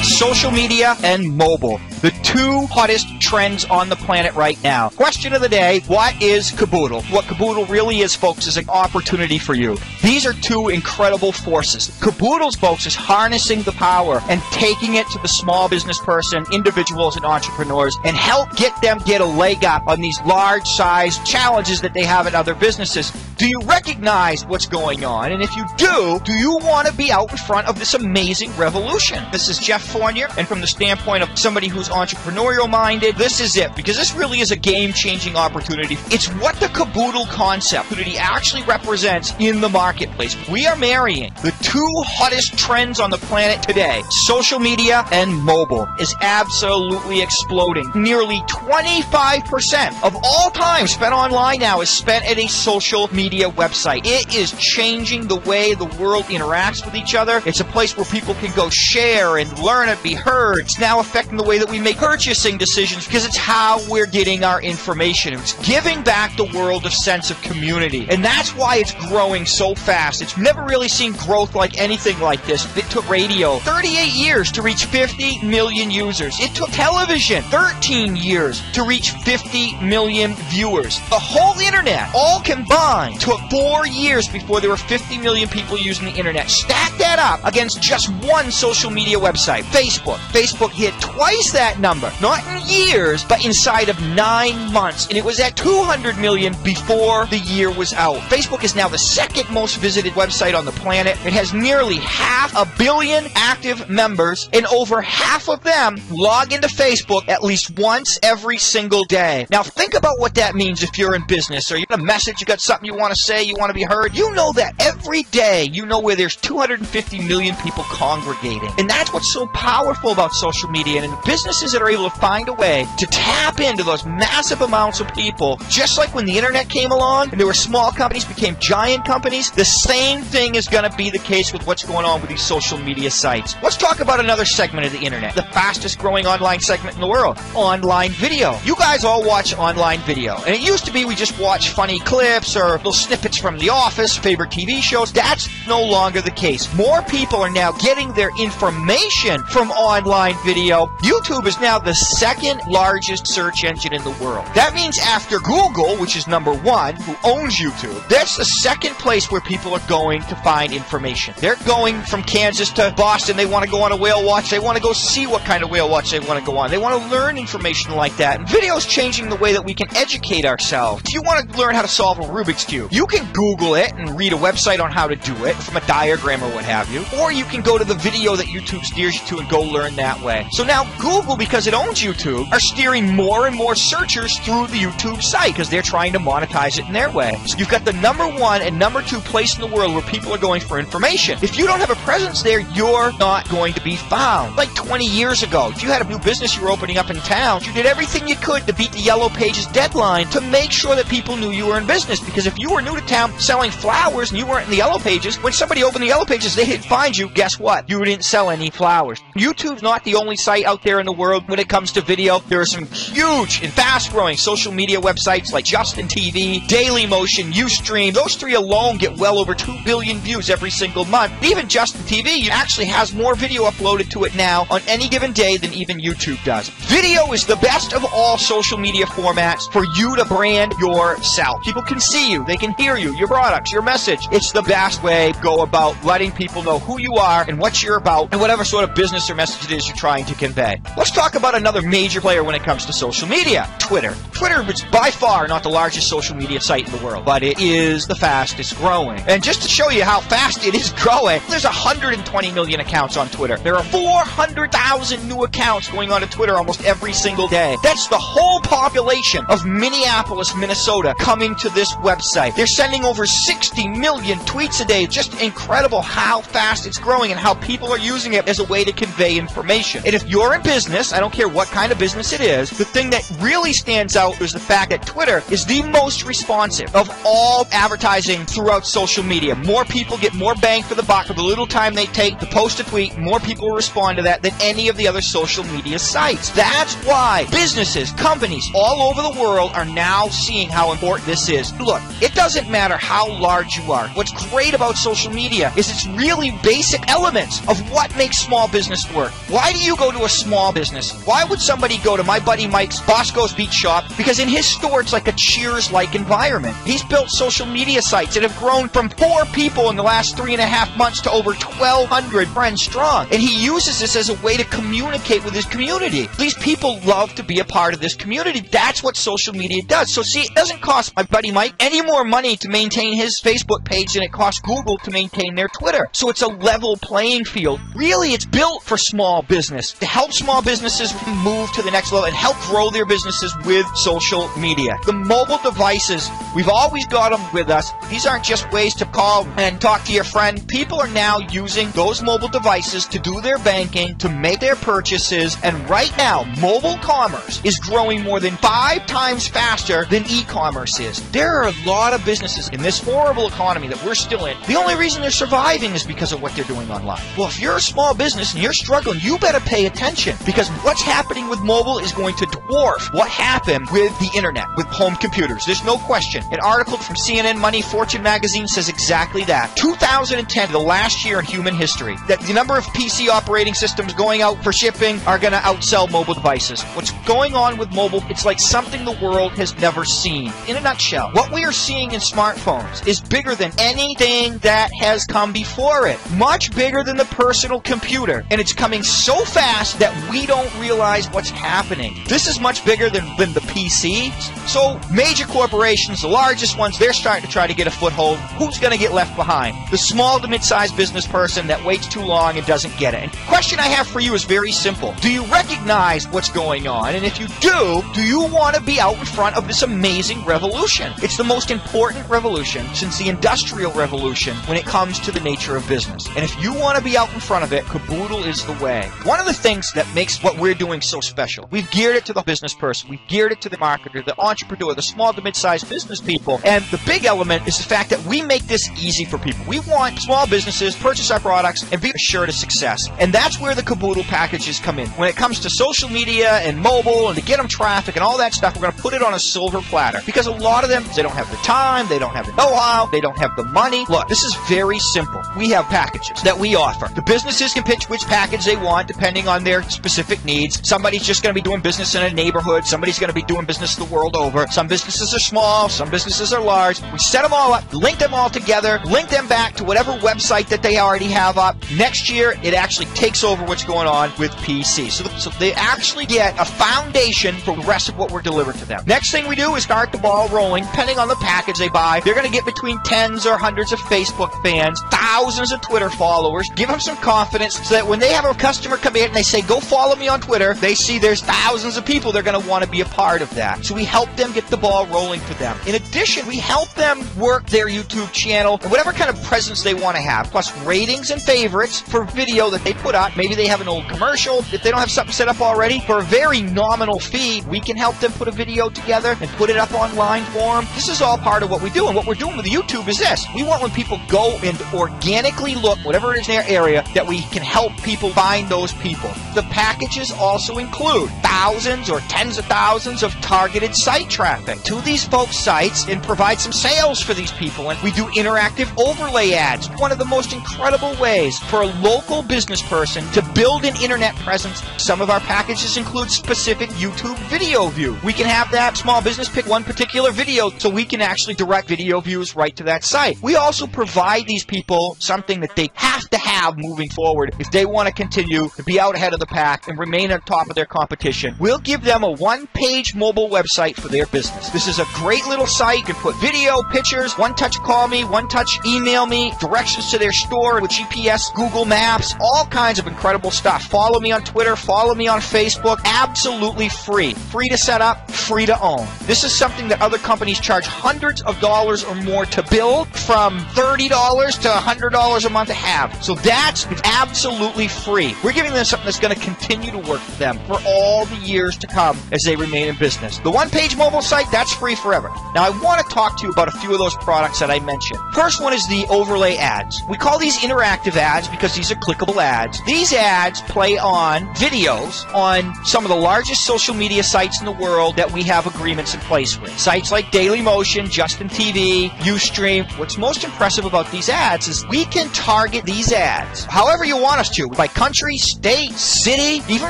Social media and mobile, the two hottest trends on the planet right now. Question of the day, what is Caboodle? What Caboodle really is, folks, is an opportunity for you. These are two incredible forces. Caboodles, folks, is harnessing the power and taking it to the small business person, individuals, and entrepreneurs, and help get them get a leg up on these large-size challenges that they have in other businesses. Do you recognize what's going on? And if you do you want to be out in front of this amazing revolution? This is Jeff Fournier, and from the standpoint of somebody who's entrepreneurial minded, this is it, because this really is a game-changing opportunity. It's what the Caboodle concept actually represents in the marketplace. We are marrying the two hottest trends on the planet today. Social media and mobile is absolutely exploding. Nearly 25% of all time spent online now is spent at a social media website. It is changing the way the world interacts with each other. It's a place where people can go share and learn and be heard. It's now affecting the way that we make purchasing decisions because it's how we're getting our information. It's giving back the world a sense of community. And that's why it's growing so fast. It's never really seen growth like anything like this. It took radio 38 years to reach 50 million users. It took television 13 years to reach 50 million viewers. The whole internet, all combined, took 4 years before there were 50 million people using the internet. Stack that up against just one social media website, Facebook. Facebook hit twice that number, not in years, but inside of 9 months. And it was at 200 million before the year was out. Facebook is now the second most visited website on the planet. It has nearly 500 million active members, and over half of them log into Facebook at least once every single day. Now think about what that means if you're in business, or you got a message, you got something you want to say, you want to be heard. You know that every day, you know where there's 250 million people congregating. And that's what's so powerful about social media, and businesses that are able to find a way to tap into those massive amounts of people, just like when the internet came along and there were small companies became giant companies, the same thing is going to be the case with what's going on with these social media sites. Let's talk about another segment of the internet, the fastest growing online segment in the world, online video. You guys all watch online video, and it used to be we just watch funny clips or little snippets from The Office, favorite TV shows. That's no longer the case. More people are now getting their information from online video. YouTube is now the second largest search engine in the world. That means after Google, which is number one, who owns YouTube, that's the second place where people are going to find information. They're going from Kansas to Boston. They want to go on a whale watch. They want to go see what kind of whale watch they want to go on. They want to learn information like that. And video is changing the way that we can educate ourselves. If you want to learn how to solve a Rubik's Cube, you can Google it and read a website on how to do it from a diagram or what have you. Or you can go to the video that YouTube steers you to and go learn that way. So now Google, because it owns YouTube, are steering more and more searchers through the YouTube site because they're trying to monetize it in their way. So you've got the number one and number two place in the world where people are going for information. If you don't have a presence there, you're not going to be found. Like 20 years ago, if you had a new business you were opening up in town, you did everything you could to beat the Yellow Pages deadline to make sure that people knew you were in business. Because if you were new to town selling flowers and you weren't in the Yellow Pages, when somebody opened the Yellow Pages, they didn't find you. Guess what? You didn't sell any flowers. YouTube's not the only site out there in the world when it comes to video. There are some huge and fast-growing social media websites like Justin TV, Dailymotion, Ustream. Those three alone get well over 2 billion views every single month. Even Justin TV actually has more video uploaded to it now on any given day than even YouTube does. Video is the best of all social media formats for you to brand yourself. People can see you, they can hear you, your products, your message. It's the best way to go about letting people know who you are and what you're about and whatever sort of business or message it is you're trying to convey. Let's talk about another major player when it comes to social media, Twitter. Twitter is by far not the largest social media site in the world, but it is the fastest growing. And just to show you how fast it is growing, there's 120 million accounts on Twitter. There are 400,000 new accounts going on to Twitter almost every single day. That's the whole population of Minneapolis, Minnesota coming to this website. They're sending over 60 million tweets a day. Just incredible how fast it's growing and how people are using it as a way to convey information. And if you're in business, business, I don't care what kind of business it is, the thing that really stands out is the fact that Twitter is the most responsive of all advertising throughout social media. More people get more bang for the buck for the little time they take to post a tweet. More people respond to that than any of the other social media sites. That's why businesses, companies all over the world are now seeing how important this is. Look, it doesn't matter how large you are. What's great about social media is it's really basic elements of what makes small business work. Why do you go to a small business? Why would somebody go to my buddy Mike's Bosco's Beach Shop? Because in his store, it's like a Cheers-like environment. He's built social media sites that have grown from 4 people in the last 3.5 months to over 1,200 friends strong. And he uses this as a way to communicate with his community. These people love to be a part of this community. That's what social media does. So see, it doesn't cost my buddy Mike any more money to maintain his Facebook page than it costs Google to maintain their Twitter. So it's a level playing field. Really, it's built for small business, to help small businesses move to the next level and help grow their businesses with social media. The mobile devices, we've always got them with us. These aren't just ways to call and talk to your friend. People are now using those mobile devices to do their banking, to make their purchases, and right now, mobile commerce is growing more than 5 times faster than e-commerce is. There are a lot of businesses in this horrible economy that we're still in. The only reason they're surviving is because of what they're doing online. Well, if you're a small business and you're struggling, you better pay attention, because what's happening with mobile is going to dwarf what happened with the internet, with home computers. There's no question. An article from CNN Money, Fortune magazine says exactly that. 2010, the last year in human history, that the number of PC operating systems going out for shipping are going to outsell mobile devices. What's going on with mobile, it's like something the world has never seen. In a nutshell, what we are seeing in smartphones is bigger than anything that has come before it. Much bigger than the personal computer. And it's coming so fast that we don't realize what's happening. This is much bigger than the PC. So major corporations, the largest ones, they're starting to try to get a foothold. Who's going to get left behind? The small to mid-sized business person that waits too long and doesn't get it. And the question I have for you is very simple. Do you recognize what's going on? And if you do you want to be out in front of this amazing revolution? It's the most important revolution since the Industrial Revolution when it comes to the nature of business. And if you want to be out in front of it, CABOODLE is the way. One of the things that makes what we're doing so special, we've geared it to the business person, we've geared it to the marketer, the entrepreneur, the small to mid-sized business people, and the big element is the fact that we make this easy for people. We want small businesses to purchase our products and be assured of success. And that's where the CABOODLE packages come in. When it comes to social media and mobile and to get them traffic and all that stuff, we're going to put it on a silver platter. Because a lot of them, they don't have the time, they don't have the know-how, they don't have the money. Look, this is very simple. We have packages that we offer. The businesses can pitch which package they want depending on their specific needs. Somebody's just going to be doing business in a neighborhood. Somebody's going to be doing business the world over. Some businesses are small. Some businesses are large. We set them all up, link them all together, link them back to whatever website that they already have up. Next year, it actually takes over what's going on with PC. So they actually get a foundation for the rest of what we're delivering to them. Next thing we do is start the ball rolling. Depending on the package they buy, they're going to get between tens or hundreds of Facebook fans, thousands of Twitter followers, give them some confidence so that when they have a customer come in and they say, go follow me on Twitter, they see there's thousands of people. They're going to want to be a part of that. So we help them get the ball rolling for them. In addition, we help them work their YouTube channel and whatever kind of presence they want to have, plus ratings and favorites for video that they put up. Maybe they have an old commercial. If they don't have something set up already, for a very nominal fee, we can help them put a video together and put it up online for them. This is all part of what we do. And what we're doing with YouTube is this. We want when people go and organically look, whatever it is in their area, that we can help people find those people. The packages also include thousands or tens of thousands of targeted site traffic to these folks' sites and provide some sales for these people. And we do interactive overlay ads. One of the most incredible ways for a local business person to build an internet presence. Some of our packages include specific YouTube video view. We can have that small business pick one particular video so we can actually direct video views right to that site. We also provide these people something that they have to have moving forward if they want to continue to be out ahead of the pack and remain on top of their competition. We'll give them a one-page mobile website for their business. This is a great little site. You can put video, pictures, one-touch call me, one-touch email me, directions to their store with GPS, Google Maps, all kinds of incredible stuff. Follow me on Twitter, follow me on Facebook. Absolutely free. Free to set up, free to own. This is something that other companies charge hundreds of dollars or more to build, from $30 to $100 a month to have. So That's absolutely free. We're giving them something that's going to continue to work for them for all the years to come as they remain in business. The one-page mobile site, that's free forever. Now, I want to talk to you about a few of those products that I mentioned. First one is the overlay ads. We call these interactive ads because these are clickable ads. These ads play on videos on some of the largest social media sites in the world that we have agreements in place with. Sites like Dailymotion, Justin TV, Ustream. What's most impressive about these ads is we can target these ads however you want us to, by country, state, city, even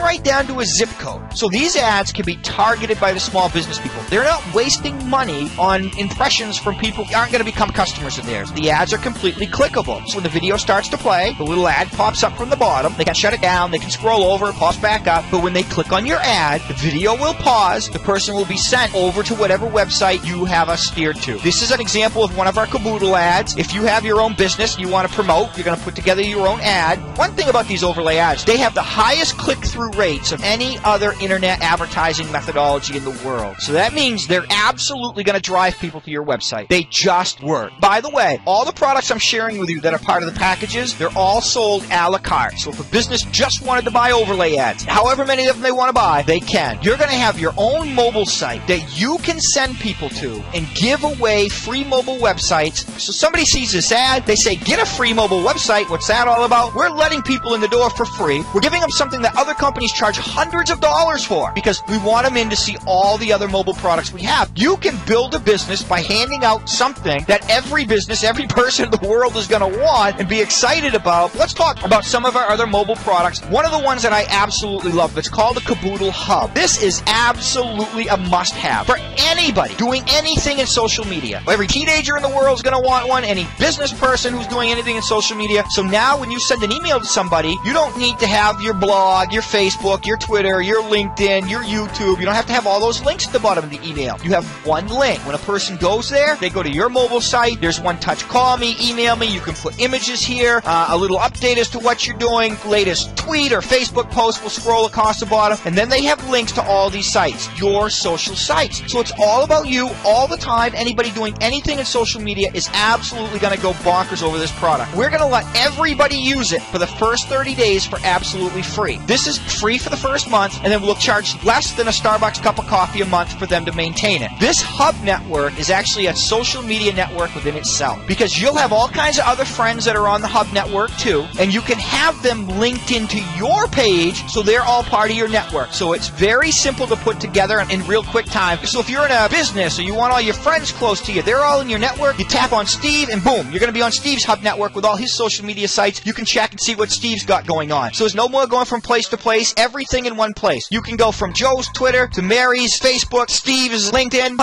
right down to a zip code. So these ads can be targeted by the small business people. They're not wasting money on impressions from people who aren't going to become customers of theirs. The ads are completely clickable. So when the video starts to play, the little ad pops up from the bottom. They can shut it down, they can scroll over, it pops back up. But when they click on your ad, the video will pause, the person will be sent over to whatever website you have us steered to. This is an example of one of our CABOODLE ads. If you have your own business you want to promote, you're going to put together your own ad. One thing about these overlay ads, they have the highest click-through rates of any other internet advertising methodology in the world. So that means they're absolutely going to drive people to your website. They just work. By the way, all the products I'm sharing with you that are part of the packages, they're all sold a la carte. So if a business just wanted to buy overlay ads, however many of them they want to buy, they can. You're going to have your own mobile site that you can send people to and give away free mobile websites. So somebody sees this ad, they say, get a free mobile website. What's that all about? We're letting people in the door for free. We're giving them something that other companies charge hundreds of dollars for because we want them in to see all the other mobile products we have. You can build a business by handing out something that every business, every person in the world is going to want and be excited about. Let's talk about some of our other mobile products. One of the ones that I absolutely love, it's called the CABOODLE Hub. This is absolutely a must-have for anybody doing anything in social media. Every teenager in the world is going to want one, any business person who's doing anything in social media. So now when you send an email to somebody, you don't need to have your blog, your Facebook, your Twitter, your LinkedIn, your YouTube. You don't have to have all those links at the bottom of the email. You have one link. When a person goes there, they go to your mobile site. There's one touch. Call me, email me. You can put images here, a little update as to what you're doing. Latest tweet or Facebook post will scroll across the bottom. And then they have links to all these sites, your social sites. So it's all about you all the time. Anybody doing anything in social media is absolutely going to go bonkers over this product. We're going to let everybody use it for the first 30 days for absolutely free. This is free for the first month, and then we'll charge less than a Starbucks cup of coffee a month for them to maintain it. This hub network is actually a social media network within itself because you'll have all kinds of other friends that are on the hub network too, and you can have them linked into your page so they're all part of your network. So it's very simple to put together in real quick time. So if you're in a business or you want all your friends close to you, they're all in your network, you tap on Steve and boom, you're going to be on Steve's hub network with all his social media sites. You can check and see what Steve's got going on. So there's no more going from place to place, everything in one place. You can go from Joe's Twitter to Mary's Facebook, Steve's LinkedIn,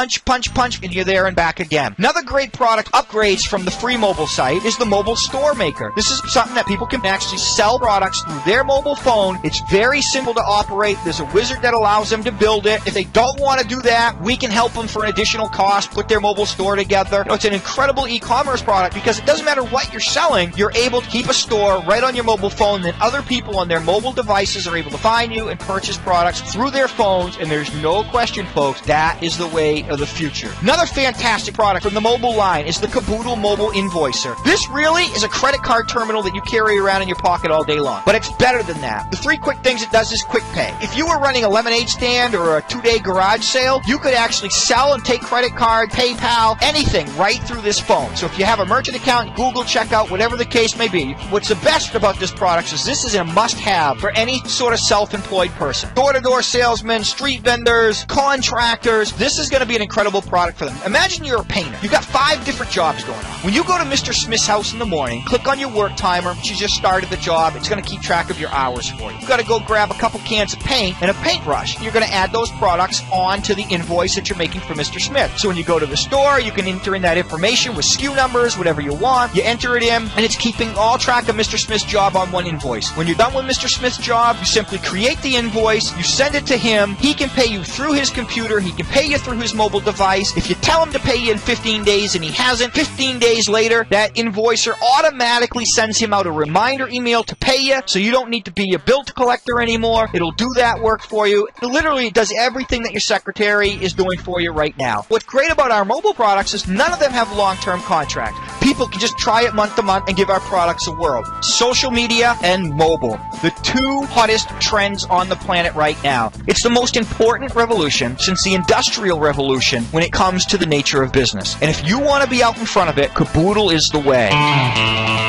punch, and you're there and back again. Another great product upgrades from the free mobile site is the mobile store maker. This is something that people can actually sell products through their mobile phone. It's very simple to operate. There's a wizard that allows them to build it. If they don't want to do that, we can help them for an additional cost, put their mobile store together. It's an incredible e-commerce product because it doesn't matter what you're selling, you're able to keep a store right on your mobile phone, and then other people on their mobile devices are able to find you and purchase products through their phones, and there's no question, folks, that is the way of the future. Another fantastic product from the mobile line is the CABOODLE Mobile Invoicer. This really is a credit card terminal that you carry around in your pocket all day long, but it's better than that. The three quick things it does is quick pay. If you were running a lemonade stand or a 2-day garage sale, you could actually sell and take credit card, PayPal, anything right through this phone. So if you have a merchant account, Google checkout, whatever the case may be, what's the best about this product is this is a must-have for any sort of self-employed person. Door-to-door salesmen, street vendors, contractors, this is going to be an incredible product for them. Imagine you're a painter. You've got 5 different jobs going on. When you go to Mr. Smith's house in the morning, click on your work timer, you just started the job, it's going to keep track of your hours for you. You've got to go grab a couple cans of paint and a paintbrush. You're going to add those products onto the invoice that you're making for Mr. Smith. So when you go to the store, you can enter in that information with SKU numbers, whatever you want. You enter it in, and it's keeping all track of Mr. Smith's job on one invoice. When you're done with Mr. Smith's job, you simply create the invoice, you send it to him, he can pay you through his computer, he can pay you through his mobile device. If you tell him to pay you in 15 days and he hasn't, 15 days later, that invoicer automatically sends him out a reminder email to pay you, so you don't need to be a bill collector anymore. It'll do that work for you. It literally does everything that your secretary is doing for you right now. What's great about our mobile products is none of them have long-term contracts. People can just try it month to month and give our products away. world. Social media and mobile. The two hottest trends on the planet right now. It's the most important revolution since the Industrial Revolution when it comes to the nature of business. And if you want to be out in front of it, Caboodle is the way.